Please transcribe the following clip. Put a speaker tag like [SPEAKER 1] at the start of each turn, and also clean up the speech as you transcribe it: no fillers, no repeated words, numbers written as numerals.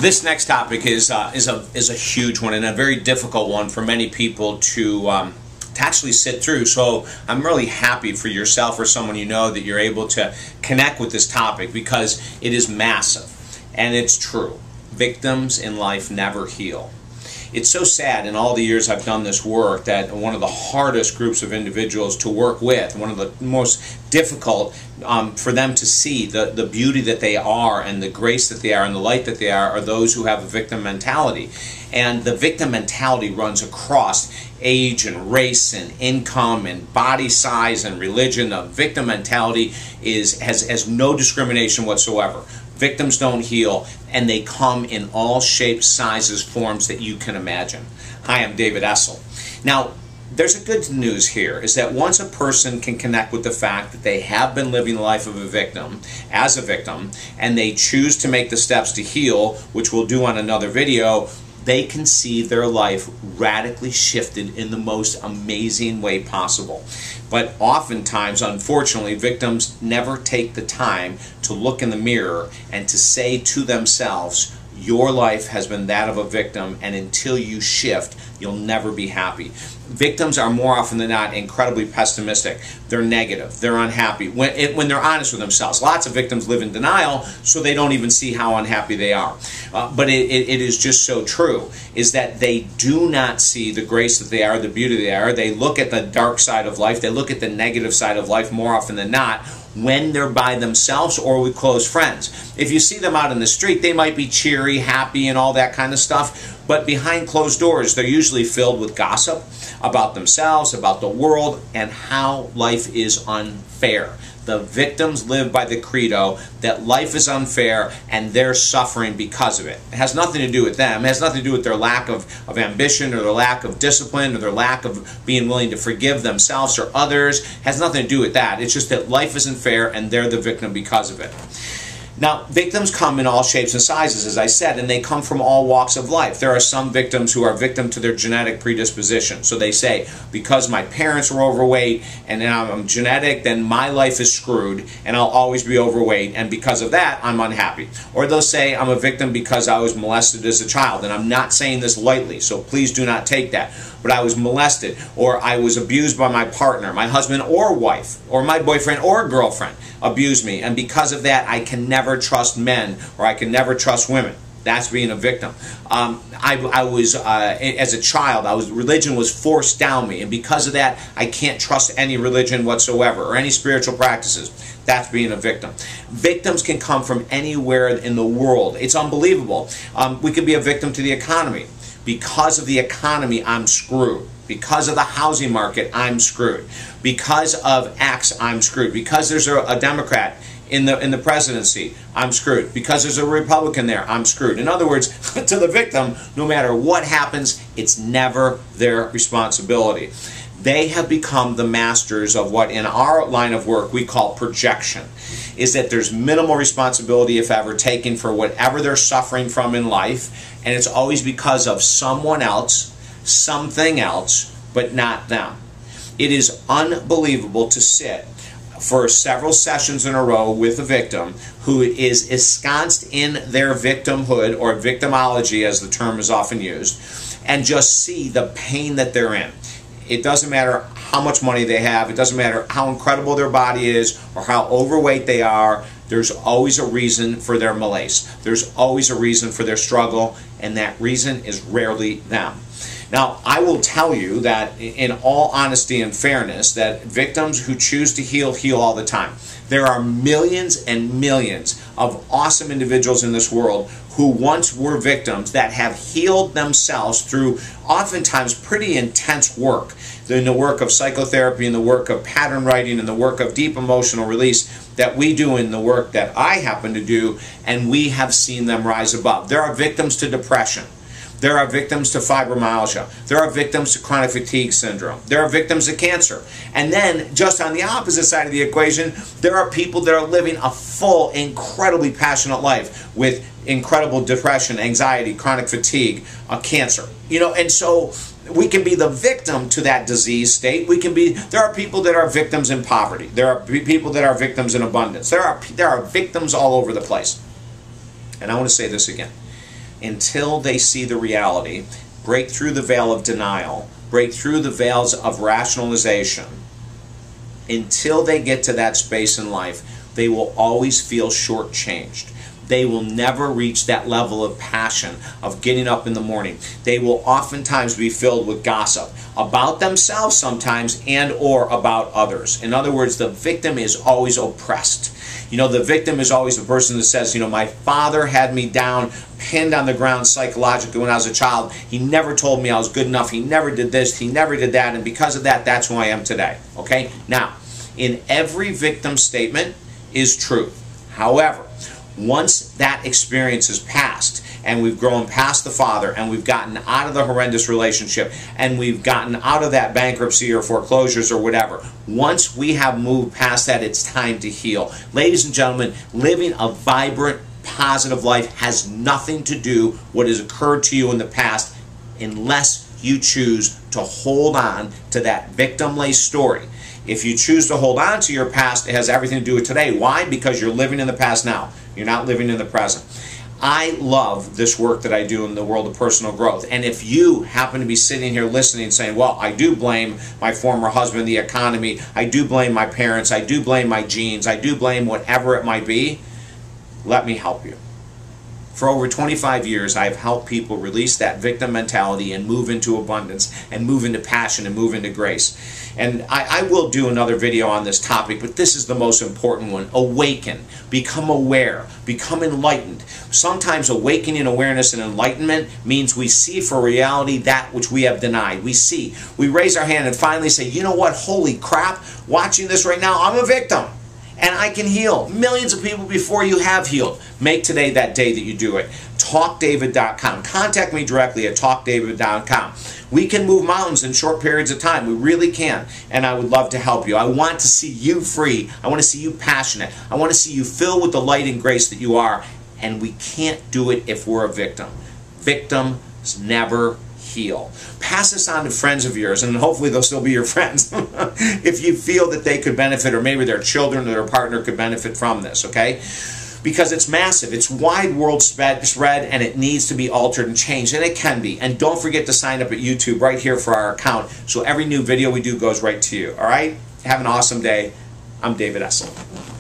[SPEAKER 1] This next topic is a huge one and a very difficult one for many people to actually sit through. So I'm really happy for yourself or someone you know that you're able to connect with this topic, because it is massive and it's true. Victims in life never heal. It's so sad in all the years I've done this work that one of the hardest groups of individuals to work with, one of the most difficult for them to see the beauty that they are and the grace that they are and the light that they are those who have a victim mentality. And the victim mentality runs across age and race and income and body size and religion. The victim mentality has no discrimination whatsoever. Victims don't heal, and they come in all shapes, sizes, forms that you can imagine. Hi, I'm David Essel. Now, there's a good news here, is that once a person can connect with the fact that they have been living the life of a victim, as a victim, and they choose to make the steps to heal, which we'll do on another video, they can see their life radically shifted in the most amazing way possible. But oftentimes, unfortunately, victims never take the time to look in the mirror and to say to themselves, your life has been that of a victim, and until you shift, you'll never be happy. Victims are more often than not incredibly pessimistic. They're negative. They're unhappy when they're honest with themselves. Lots of victims live in denial, so they don't even see how unhappy they are. But it is just so true, is that they do not see the grace that they are, the beauty they are. They look at the dark side of life. They look at the negative side of life more often than not when they're by themselves or with close friends. If you see them out in the street, they might be cheery, happy, and all that kind of stuff, but behind closed doors, they're usually filled with gossip about themselves, about the world, and how life is unfair. The victims live by the credo that life is unfair and they're suffering because of it. It has nothing to do with them. It has nothing to do with their lack of ambition or their lack of discipline or their lack of being willing to forgive themselves or others. It has nothing to do with that. It's just that life isn't fair and they're the victim because of it. Now, victims come in all shapes and sizes, as I said, and they come from all walks of life. There are some victims who are victim to their genetic predisposition. So they say, because my parents were overweight and I'm genetic, then my life is screwed and I'll always be overweight, and because of that, I'm unhappy. Or they'll say, I'm a victim because I was molested as a child, and I'm not saying this lightly, so please do not take that. But I was molested, or I was abused by my partner, my husband or wife, or my boyfriend or girlfriend abused me, and because of that, I can never trust men, or I can never trust women. That's being a victim. I was, as a child, religion was forced down me, and because of that, I can't trust any religion whatsoever, or any spiritual practices. That's being a victim. Victims can come from anywhere in the world. It's unbelievable. We could be a victim to the economy. Because of the economy, I'm screwed. Because of the housing market, I'm screwed. Because of X, I'm screwed. Because there's a Democrat in the presidency, I'm screwed. Because there's a Republican there, I'm screwed. In other words, to the victim, no matter what happens, it's never their responsibility. They have become the masters of what in our line of work we call projection, is that there's minimal responsibility, if ever, taken for whatever they're suffering from in life, and it's always because of someone else, something else, but not them. It is unbelievable to sit for several sessions in a row with a victim who is ensconced in their victimhood, or victimology as the term is often used, and just see the pain that they're in. It doesn't matter how much money they have, it doesn't matter how incredible their body is or how overweight they are, there's always a reason for their malaise. There's always a reason for their struggle, and that reason is rarely them. Now, I will tell you that in all honesty and fairness, that victims who choose to heal, heal all the time. There are millions and millions of awesome individuals in this world who once were victims that have healed themselves through oftentimes pretty intense work. In the work of psychotherapy, in the work of pattern writing, in the work of deep emotional release that we do, in the work that I happen to do, and we have seen them rise above. There are victims to depression. There are victims to fibromyalgia. There are victims to chronic fatigue syndrome. There are victims to cancer. And then, just on the opposite side of the equation, there are people that are living a full, incredibly passionate life with incredible depression, anxiety, chronic fatigue, cancer. You know, and so we can be the victim to that disease state. There are people that are victims in poverty. There are people that are victims in abundance. There are victims all over the place. And I want to say this again. until they see the reality, break through the veil of denial, break through the veils of rationalization. Until they get to that space in life, they will always feel shortchanged. They will never reach that level of passion of getting up in the morning. They will oftentimes be filled with gossip about themselves sometimes and or about others. In other words, the victim is always oppressed. You know, the victim is always the person that says, you know, my father had me down, pinned on the ground psychologically when I was a child. He never told me I was good enough. He never did this. He never did that. And because of that, that's who I am today. Okay? Now, in every victim statement is truth. However, once that experience is past and we've grown past the father and we've gotten out of the horrendous relationship and we've gotten out of that bankruptcy or foreclosures or whatever, once we have moved past that, it's time to heal. Ladies and gentlemen, living a vibrant, positive life has nothing to do with what has occurred to you in the past unless you choose to hold on to that victim-laced story. If you choose to hold on to your past, it has everything to do with today. Why? Because you're living in the past now. You're not living in the present. I love this work that I do in the world of personal growth. And if you happen to be sitting here listening saying, well, I do blame my former husband, the economy, I do blame my parents, I do blame my genes, I do blame whatever it might be, let me help you. For over 25 years, I've helped people release that victim mentality and move into abundance and move into passion and move into grace. And I will do another video on this topic, but this is the most important one. Awaken. Become aware. Become enlightened. Sometimes awakening, awareness, and enlightenment means we see for reality that which we have denied. We see. We raise our hand and finally say, you know what? Holy crap. Watching this right now, I'm a victim. And I can heal. Millions of people before you have healed. Make today that day that you do it. TalkDavid.com. Contact me directly at TalkDavid.com. We can move mountains in short periods of time. We really can. And I would love to help you. I want to see you free. I want to see you passionate. I want to see you filled with the light and grace that you are. And we can't do it if we're a victim. Victims never heal. Pass this on to friends of yours, and hopefully they'll still be your friends if you feel that they could benefit, or maybe their children or their partner could benefit from this, okay? Because it's massive. It's wide world spread, and it needs to be altered and changed, and it can be. And don't forget to sign up at YouTube right here for our account, so every new video we do goes right to you, all right? Have an awesome day. I'm David Essel.